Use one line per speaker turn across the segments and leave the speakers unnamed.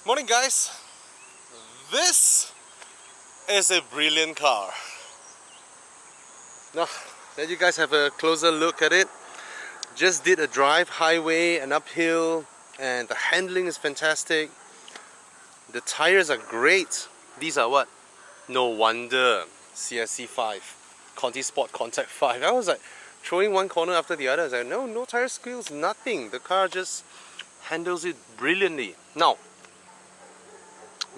Morning guys, this is a brilliant car. Now let you guys have a closer look at it. Just did a drive, highway and uphill, and the handling is fantastic. The tires are great. These are what? No wonder CSC 5, Conti Sport Contact 5. I was like throwing one corner after the other. I was like, no tire squeals, nothing. The car just handles it brilliantly. Now,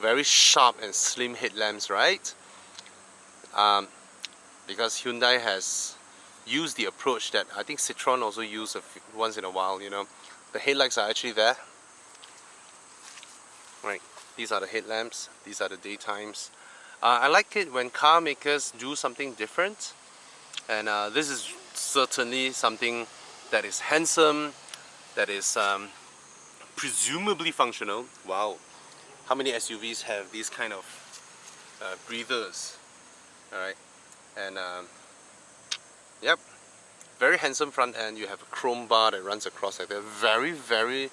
very sharp and slim headlamps, right? Because Hyundai has used the approach that I think Citroen also use once in a while, you know. The headlights are actually there. Right, these are the headlamps, these are the daytimes. I like it when car makers do something different, and this is certainly something that is handsome, that is presumably functional. Wow, how many SUVs have these kind of breathers? Alright, and yep, very handsome front end. You have a chrome bar that runs across like that. Very, very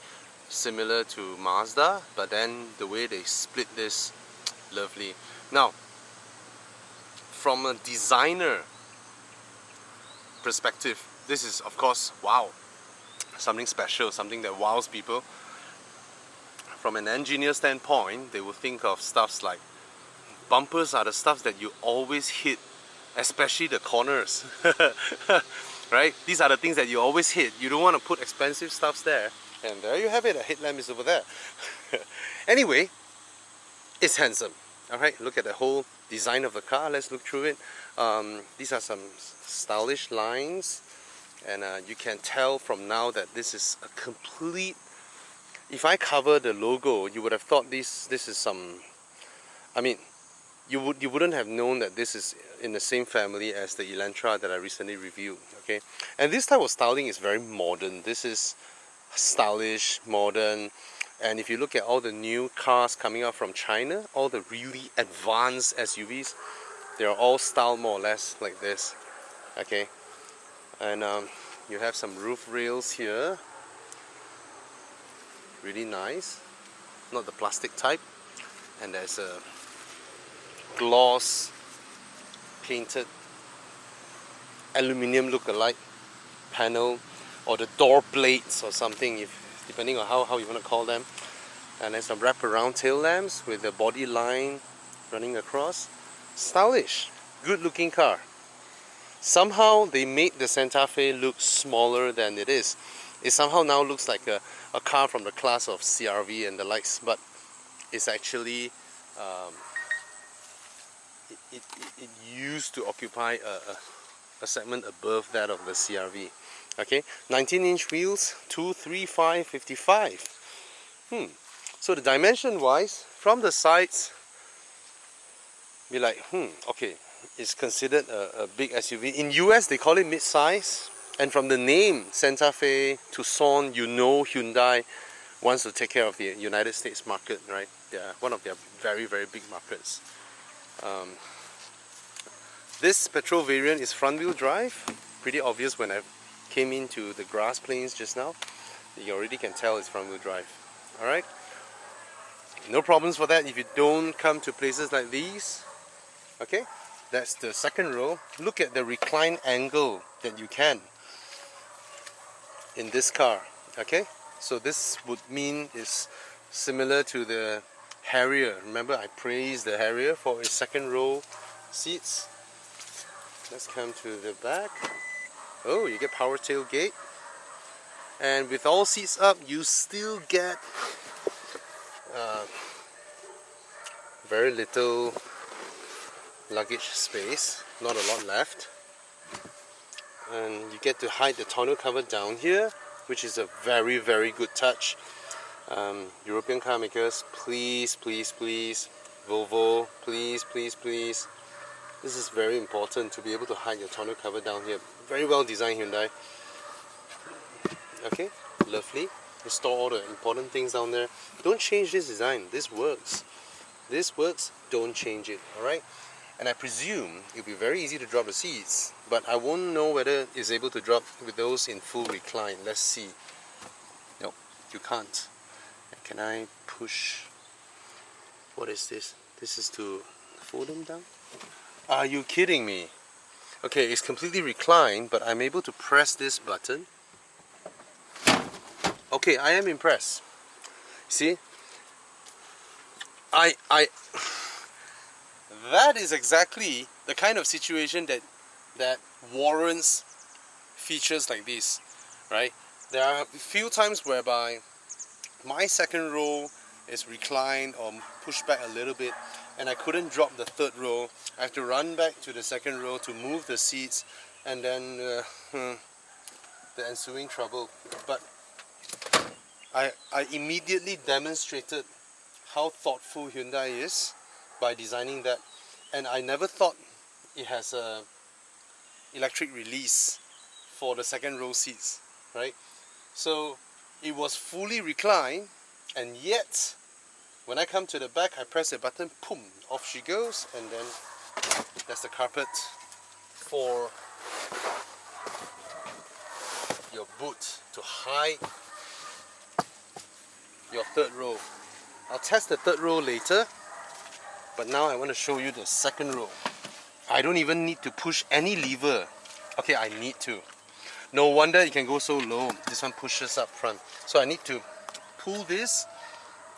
similar to Mazda, but then the way they split this, lovely. Now, from a designer perspective, this is of course, wow, something special, something that wows people. From an engineer standpoint, they will think of stuffs like bumpers are the stuff that you always hit, especially the corners. Right? These are the things that you always hit. You don't want to put expensive stuffs there. And there you have it, a headlamp is over there. Anyway, it's handsome. Alright, look at the whole design of the car. Let's look through it. These are some stylish lines, and you can tell from now that this is a complete... If I cover the logo, you would have thought this is some... I mean, you wouldn't have known that this is in the same family as the Elantra that I recently reviewed. Okay, and this type of styling is very modern. This is stylish, modern, and if you look at all the new cars coming out from China, all the really advanced SUVs, they are all styled more or less like this. Okay, and you have some roof rails here, really nice, not the plastic type, and there's a gloss painted aluminium look-alike panel, or the door plates or something, if depending on how you want to call them. And there's some wraparound tail lamps with the body line running across. Stylish, good looking car. Somehow they made the Santa Fe look smaller than it is. It somehow now looks like a car from the class of CRV and the likes, but it's actually it used to occupy a segment above that of the CRV. Okay, 19-inch wheels, 235 55. So the dimension wise, from the sides, be like, okay, it's considered a big SUV. In US they call it mid-size, and from the name Santa Fe, Tucson, you know Hyundai wants to take care of the United States market, right? They're one of their very, very big markets. This petrol variant is front-wheel drive. Pretty obvious when I came into the grass plains just now. You already can tell it's front-wheel drive. Alright? No problems for that if you don't come to places like these. Okay? That's the second row. Look at the recline angle that you can in this car. Okay? So this would mean it's similar to the Harrier. Remember, I praised the Harrier for its second row seats. Let's come to the back. Oh, you get power tailgate, and with all seats up, you still get very little luggage space, not a lot left, and you get to hide the tonneau cover down here, which is a very, very good touch. European car makers, please, please, please, Volvo, please, please, please. This is very important to be able to hide your tonneau cover down here. Very well designed Hyundai. Okay, lovely. You store all the important things down there. Don't change this design. This works. This works. Don't change it. Alright? And I presume it'll be very easy to drop the seats, but I won't know whether it's able to drop with those in full recline. Let's see. No, you can't. Can I push What is this? This is to fold them down? Are you kidding me? Okay, it's completely reclined, but I'm able to press this button. Okay, I am impressed. See? That is exactly the kind of situation that warrants features like this, right? There are a few times whereby my second row is reclined or pushed back a little bit, and I couldn't drop the third row. I have to run back to the second row to move the seats, and then the ensuing trouble. But I immediately demonstrated how thoughtful Hyundai is by designing that, and I never thought it has a electric release for the second row seats, right? So it was fully reclined, and yet when I come to the back, I press the button, boom, off she goes, and then there's the carpet for your boot to hide your third row. I'll test the third row later, but now I want to show you the second row. I don't even need to push any lever. Okay, I need to. No wonder it can go so low. This one pushes up front. So I need to pull this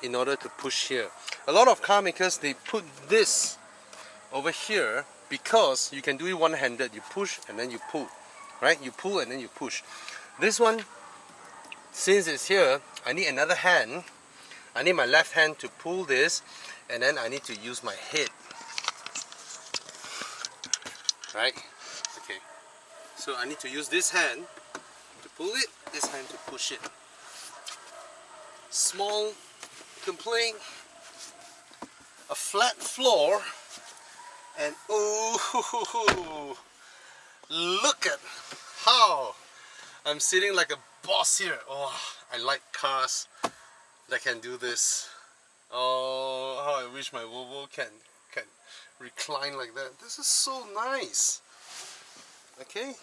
in order to push here. A lot of car makers, they put this over here because you can do it one-handed. You push and then you pull, right? You pull and then you push. This one, since it's here, I need another hand. I need my left hand to pull this, and then I need to use my head, right? Okay, so I need to use this hand to pull it, this hand to push it. Small complaint, a flat floor, and oh, look at how I'm sitting like a boss here. Oh, I like cars that can do this. Oh, how I wish my Volvo can recline like that. This is so nice. Okay,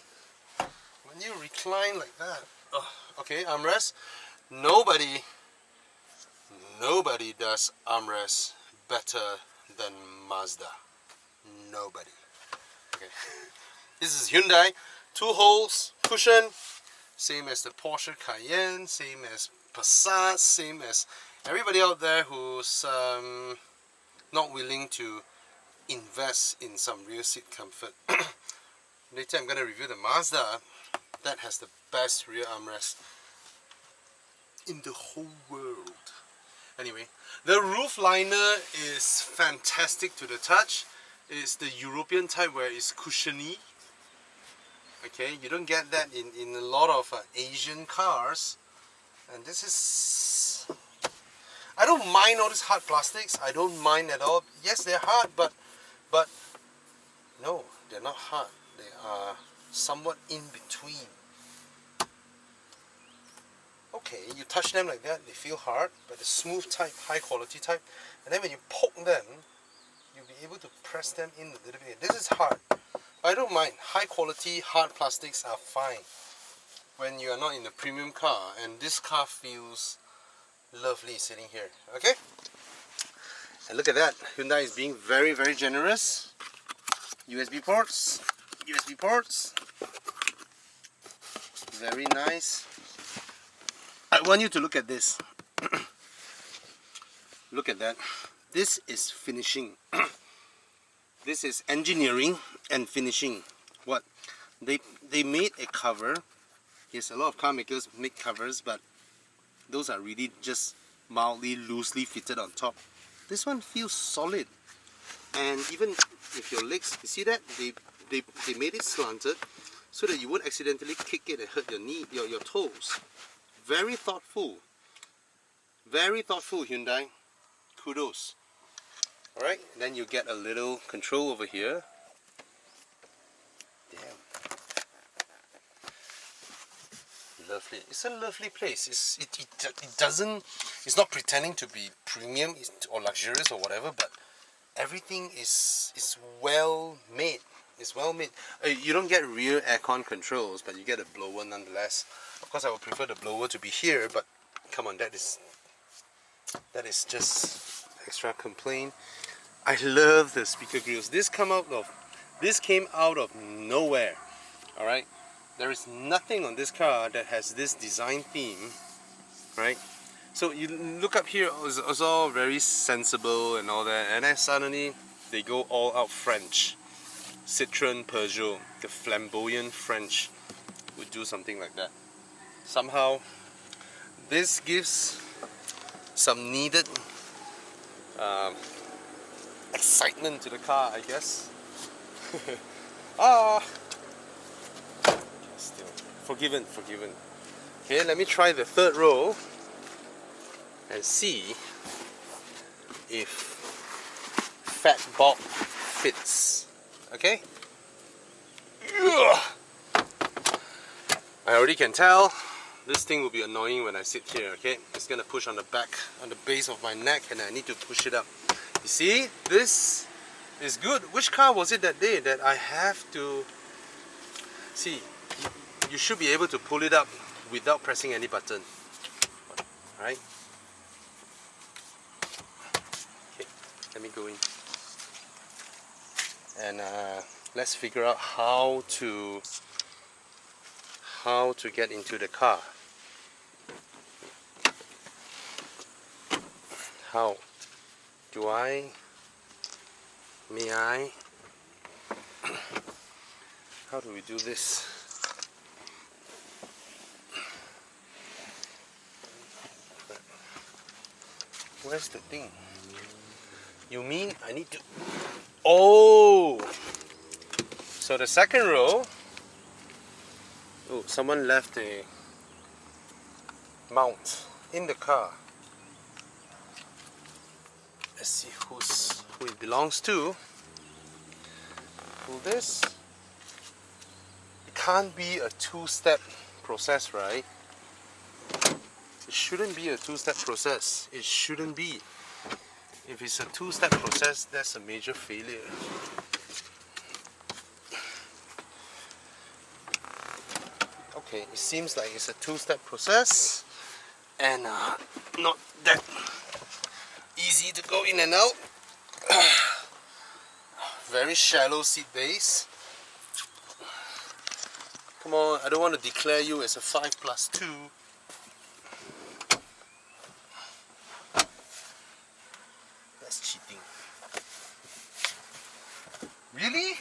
when you recline like that. Oh, okay, armrest. Nobody does armrest better than Mazda. Nobody. Okay. This is Hyundai. 2 holes, cushion, same as the Porsche Cayenne, same as Passat, same as everybody out there who's not willing to invest in some real seat comfort. Later I'm going to review the Mazda that has the best rear armrest in the whole world. Anyway, the roof liner is fantastic to the touch. It's the European type where it's cushiony. Okay, you don't get that in a lot of Asian cars. And this is... I don't mind all these hard plastics. I don't mind at all. Yes, they're hard, but no, they're not hard. They are somewhat in between. Okay, you touch them like that, they feel hard, but the smooth type, high quality type. And then when you poke them, you'll be able to press them in a little bit. This is hard. I don't mind. High quality, hard plastics are fine when you are not in a premium car, and this car feels lovely sitting here. Okay? And look at that. Hyundai is being very, very generous. USB ports. USB ports. Very nice. I want you to look at this. Look at that. This is finishing. This is engineering and finishing. What? They made a cover. Yes, a lot of car makers make covers, but those are really just mildly loosely fitted on top. This one feels solid. And even if your legs, you see that? They made it slanted so that you won't accidentally kick it and hurt your knee, your toes. Very thoughtful. Very thoughtful, Hyundai. Kudos. Alright, then you get a little control over here. Damn. Lovely. It's a lovely place. It's not pretending to be premium or luxurious or whatever, but everything is well made. It's well made. You don't get rear aircon controls, but you get a blower nonetheless. Of course, I would prefer the blower to be here, but come on, that is just extra complaint. I love the speaker grills. This came out of nowhere. All right, there is nothing on this car that has this design theme, right? So you look up here, it's all very sensible and all that, and then suddenly they go all out French. Citroen, Peugeot, the flamboyant French would do something like that. Somehow this gives some needed excitement to the car, I guess. Still forgiven. Okay, let me try the third row and see if Fat Bob fits. Okay? Ugh. I already can tell this thing will be annoying when I sit here, okay? It's gonna push on the back, on the base of my neck, and I need to push it up. You see, this is good. Which car was it that day that I have to... See, you should be able to pull it up without pressing any button. Right? Okay, let me go in. And let's figure out how to get into the car. How do I? May I? How do we do this? Where's the thing? You mean I need to... Oh! So the second row... Oh, someone left a mount in the car. Let's see who it belongs to. Pull this. It can't be a two-step process, right? It shouldn't be a two-step process. It shouldn't be. If it's a two-step process, that's a major failure. Okay, it seems like it's a two-step process and not that easy to go in and out. Very shallow seat base. Come on, I don't want to declare you as a 5+2. That's cheating. Really?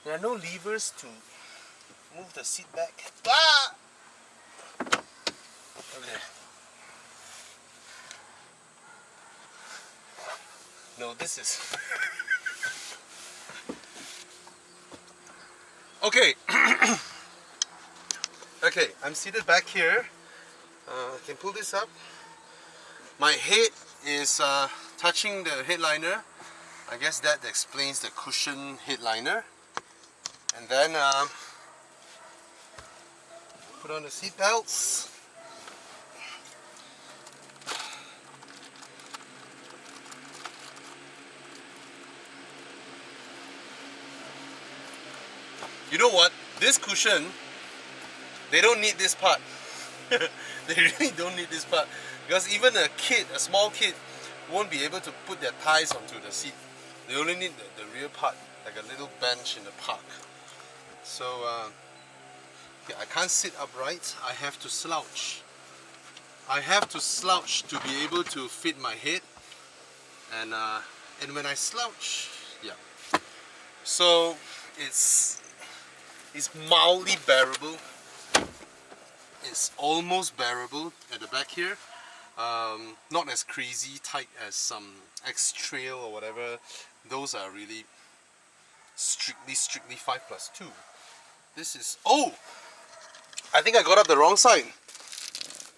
There are no levers to move the seat back. Ah! Okay. No, this is... Okay. Okay, I'm seated back here. I can pull this up. My head is touching the headliner. I guess that explains the cushion headliner. And then put on the seat belts. You know what? This cushion, they don't need this part. They really don't need this part. Because even a kid, a small kid, won't be able to put their thighs onto the seat. They only need the rear part, like a little bench in the park. So, yeah, I can't sit upright. I have to slouch. I have to slouch to be able to fit my head. And when I slouch, yeah. So, it's mildly bearable. It's almost bearable at the back here. Not as crazy tight as some X-Trail or whatever. Those are really strictly 5+2. This is... Oh! I think I got up the wrong side.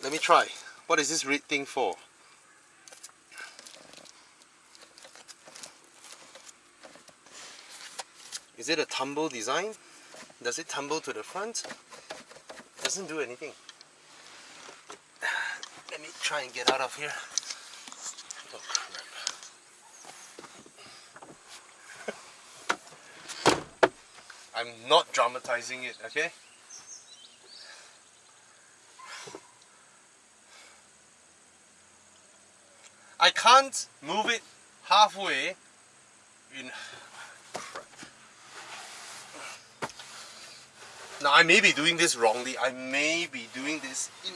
Let me try. What is this red thing for? Is it a tumble design? Does it tumble to the front? Doesn't do anything. Let me try and get out of here. Oh crap. I'm not dramatizing it, okay? I can't move it halfway in. Crap. Now I may be doing this wrongly. I may be doing this in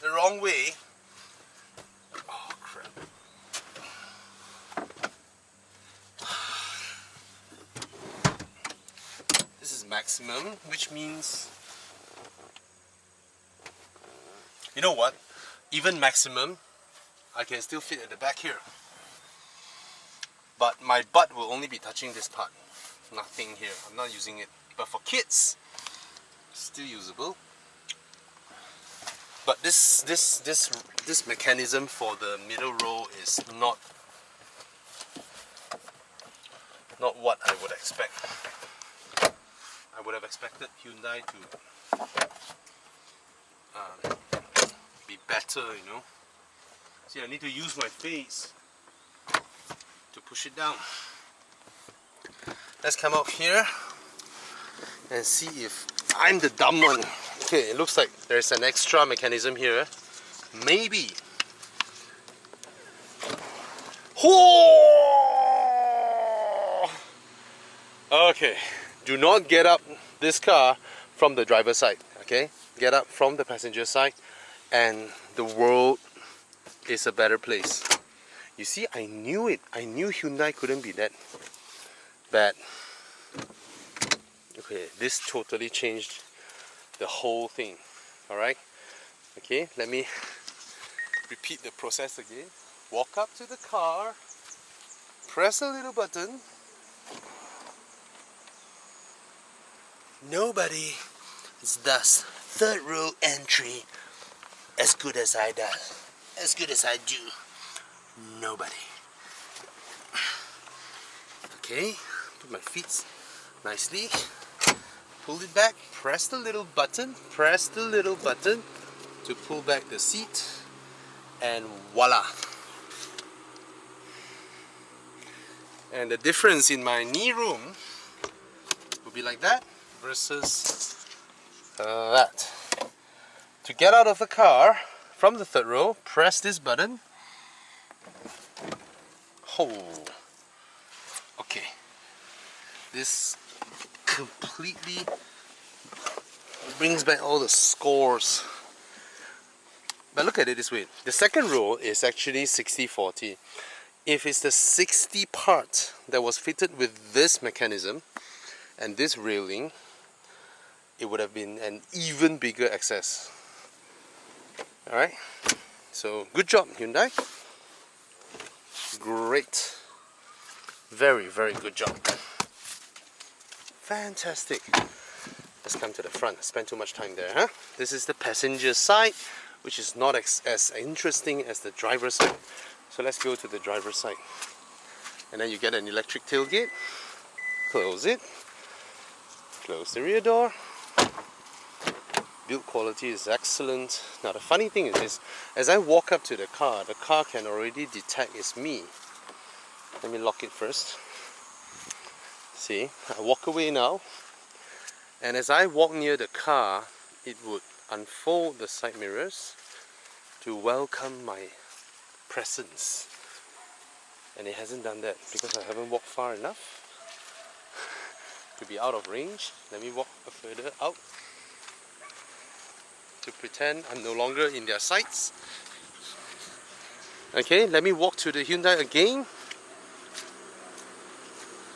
the wrong way. Oh crap. This is maximum, which means, you know what? Even maximum, I can still fit at the back here. But my butt will only be touching this part. Nothing here. I'm not using it. But for kids, still usable. But this mechanism for the middle row is not what I would expect. I would have expected Hyundai to be better, you know. See, I need to use my face to push it down. Let's come out here and see if I'm the dumb one. Okay, it looks like there's an extra mechanism here. Maybe. Okay, do not get up this car from the driver's side, okay? Get up from the passenger side and the world is a better place. You see, I knew it. I knew Hyundai couldn't be that bad. Okay, this totally changed the whole thing. Alright? Okay, let me repeat the process again. Walk up to the car, press a little button. Nobody does third row entry as good as I do. As good as I do. Nobody. Okay, put my feet nicely. Pull it back, press the little button to pull back the seat, and voila. And the difference in my knee room will be like that versus that. To get out of the car from the third row, press this button. Oh, okay. This completely brings back all the scores. But look at it this way. The second row is actually 60-40. If it's the 60 part that was fitted with this mechanism and this railing, it would have been an even bigger access. Alright, so good job Hyundai. Great. Very, very good job. Fantastic. Let's come to the front. Spend too much time there, huh? This is the passenger side, which is not as interesting as the driver's side. So let's go to the driver's side. And then you get an electric tailgate. Close it. Close the rear door. Build quality is excellent. Now the funny thing is this, as I walk up to the car can already detect it's me. Let me lock it first. See, I walk away now, and as I walk near the car, it would unfold the side mirrors to welcome my presence. And it hasn't done that because I haven't walked far enough to be out of range. Let me walk further out to pretend I'm no longer in their sights. Okay, let me walk to the Hyundai again.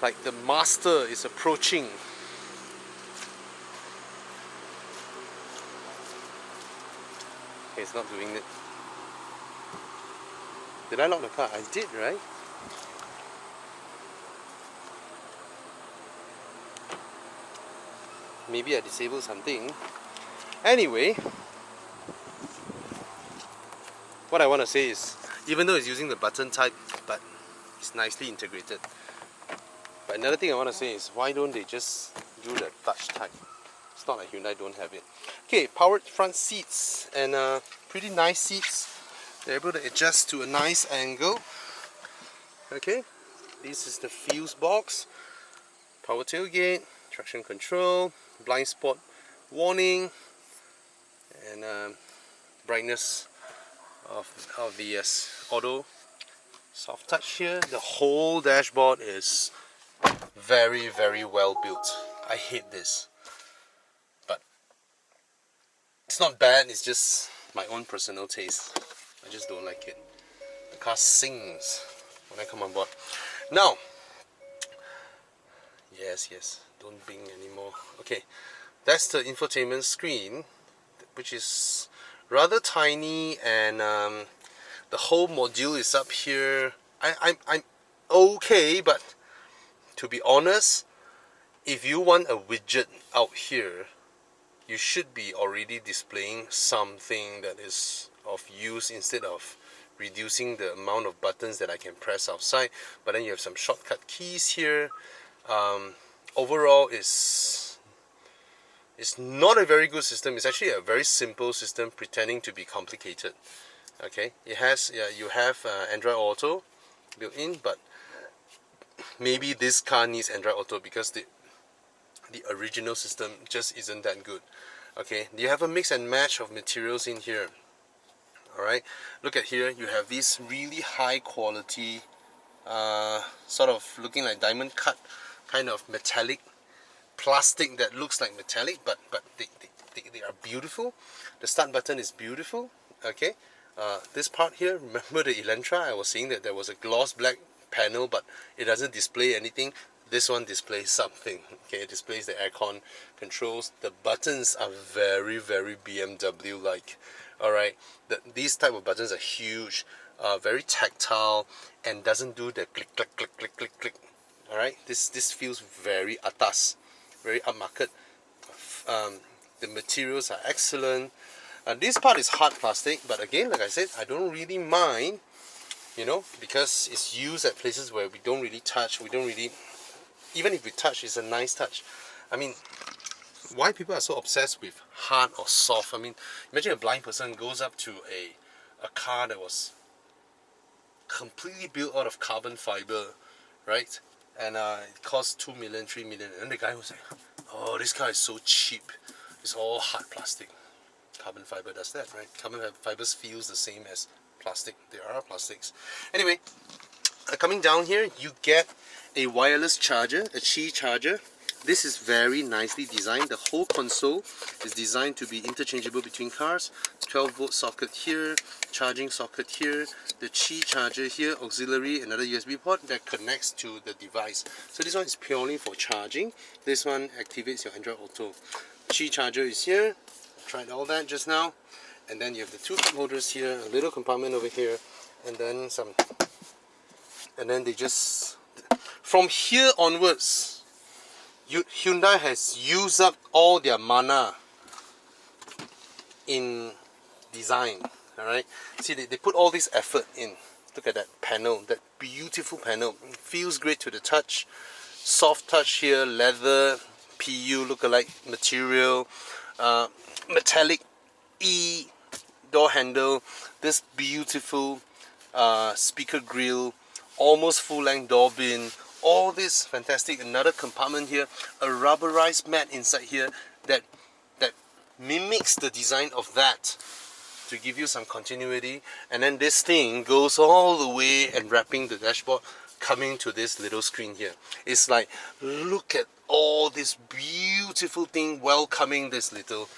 Like the master is approaching. Okay, it's not doing it. Did I lock the car? I did, right? Maybe I disabled something. Anyway, what I want to say is, even though it's using the button type, but it's nicely integrated. But another thing I want to say is, why don't they just do the touch type? It's not like Hyundai don't have it. Okay, powered front seats and pretty nice seats. They're able to adjust to a nice angle. Okay, this is the fuse box, power tailgate, traction control, blind spot warning, and brightness of the auto Soft touch here. The whole dashboard is very, very well built. I hate this, but it's not bad, it's just my own personal taste. I just don't like it. The car sings when I come on board. Now, yes, don't bing anymore. Okay, that's the infotainment screen, which is rather tiny, and the whole module is up here. I'm okay, but to be honest, if you want a widget out here, you should be already displaying something that is of use instead of reducing the amount of buttons that I can press outside. But then you have some shortcut keys here. Overall, it's not a very good system. It's actually a very simple system pretending to be complicated. Okay, it has, yeah, you have Android Auto built in, but maybe this car needs Android Auto because the original system just isn't that good. Okay, you have a mix and match of materials in here. Alright, look at here, you have these really high quality, sort of looking like diamond cut kind of metallic plastic that looks like metallic, but they are beautiful. The start button is beautiful. Okay, this part here, remember the Elantra, I was saying that there was a gloss black panel but it doesn't display anything. This one displays something. Okay, it displays the aircon controls. The buttons are very, very BMW like. Alright, these type of buttons are huge, very tactile, and doesn't do the click click click click click click. Alright, this feels very atas, very upmarket. The materials are excellent. This part is hard plastic, but again, like I said, I don't really mind, you know, because it's used at places where we don't really touch. We don't really, even if we touch, it's a nice touch. I mean, why people are so obsessed with hard or soft? I mean, imagine a blind person goes up to a car that was completely built out of carbon fiber, right? And it costs 2 million, 3 million, and the guy was like, oh, this car is so cheap, it's all hard plastic. Carbon fiber does that, right? Carbon fibers feels the same as plastic. There are plastics. Anyway, coming down here, you get a wireless charger, a Qi charger. This is very nicely designed. The whole console is designed to be interchangeable between cars. 12-volt socket here, charging socket here, the Qi charger here, auxiliary, another USB port that connects to the device. So this one is purely for charging. This one activates your Android Auto. Qi charger is here. Tried all that just now. And then you have the two cup holders here, a little compartment over here, and then some. And then they just, from here onwards, Hyundai has used up all their mana in design. Alright, see, they put all this effort in. Look at that panel, that beautiful panel. It feels great to the touch. Soft touch here, leather, PU lookalike material, metallic door handle, this beautiful speaker grille, almost full length door bin. All this fantastic. Another compartment here, a rubberized mat inside here that mimics the design of that to give you some continuity. And then this thing goes all the way and wrapping the dashboard, coming to this little screen here. It's like, look at all this beautiful thing welcoming this little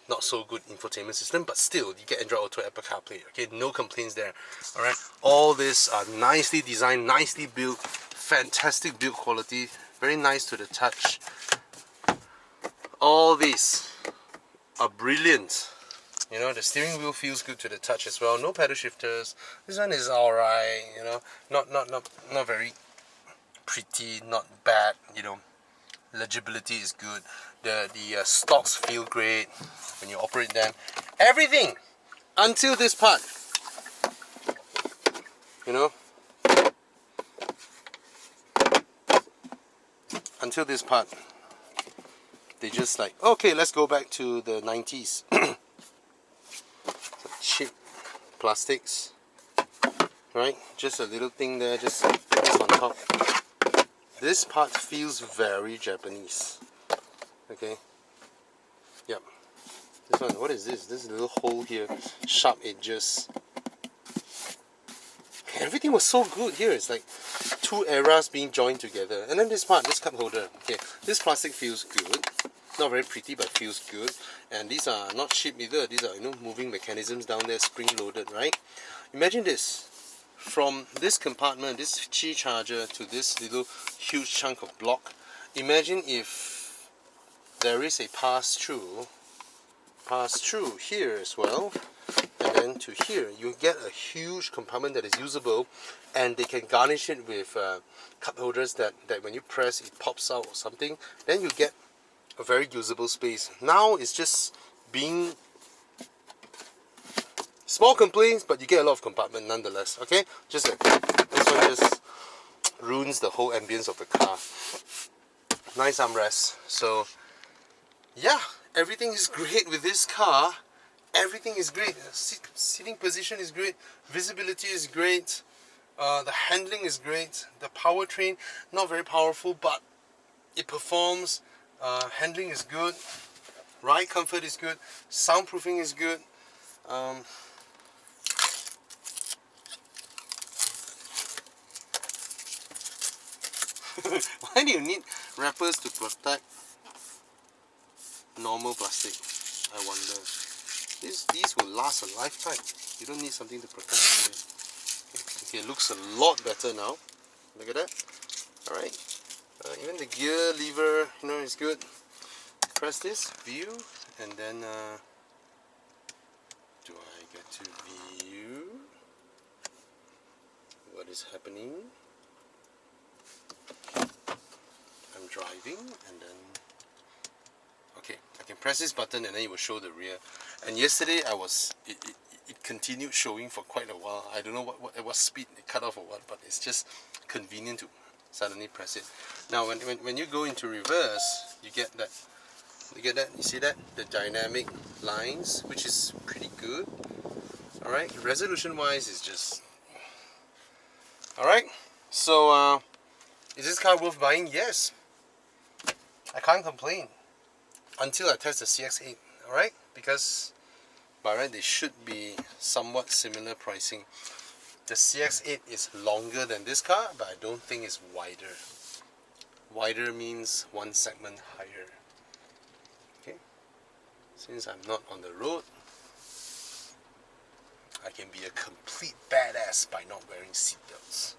not so good infotainment system, but still you get Android Auto, Apple CarPlay. Okay, no complaints there. Alright, all this are nicely designed, nicely built, fantastic build quality, very nice to the touch. All these are brilliant. You know, the steering wheel feels good to the touch as well. No pedal shifters. This one is alright. You know, not very pretty, not bad. You know, legibility is good. The stalks feel great when you operate them. Everything until this part. You know, until this part. They just like, okay, let's go back to the 90s. Cheap plastics, right? Just a little thing there, just put this on top. This part feels very Japanese. Okay. Yep. This one, what is this? This little hole here, sharp edges. everything was so good here. It's like two eras being joined together. And then this part, this cup holder. Okay, this plastic feels good. Not very pretty, but feels good. And these are not cheap either. These are, you know, moving mechanisms down there, spring loaded, right? Imagine this. From this compartment, this Qi charger, to this little huge chunk of block. Imagine if there is a pass-through here as well, and then to here. You get a huge compartment that is usable, and they can garnish it with cup holders that when you press, it pops out or something. Then you get a very usable space. Now it's just being small complaints, but you get a lot of compartment nonetheless. Okay, just like this one just ruins the whole ambience of the car. Nice armrest. So yeah, everything is great with this car. Everything is great. Seating position is great. Visibility is great. The handling is great. The powertrain, not very powerful, but it performs. Handling is good. Ride comfort is good. Soundproofing is good. Why do you need wrappers to protect normal plastic? I wonder. These will last a lifetime. You don't need something to protect it. Okay, it looks a lot better now. Look at that. Alright. Even the gear lever, you know, is good. Press this, view, and then do I get to view what is happening? I'm driving, and then okay, I can press this button and then it will show the rear. And yesterday it continued showing for quite a while. I don't know what speed it cut off or what, but it's just convenient to suddenly press it. Now when you go into reverse, you get that. You see that? The dynamic lines, which is pretty good. Alright, resolution wise is just alright. So is this car worth buying? Yes. I can't complain until I test the CX-8, alright? Because by right they should be somewhat similar pricing. The CX-8 is longer than this car, but I don't think it's wider. Wider means one segment higher. Okay. Since I'm not on the road, I can be a complete badass by not wearing seatbelts.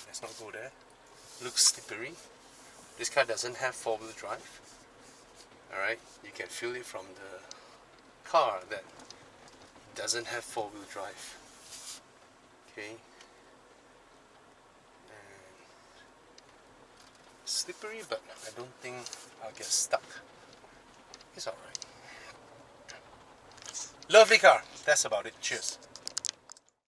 Let's not go there. Looks slippery. This car doesn't have four-wheel drive. Alright, you can feel it from the car that it doesn't have four-wheel drive. Okay. And slippery, but I don't think I'll get stuck. It's alright. Lovely car. That's about it. Cheers.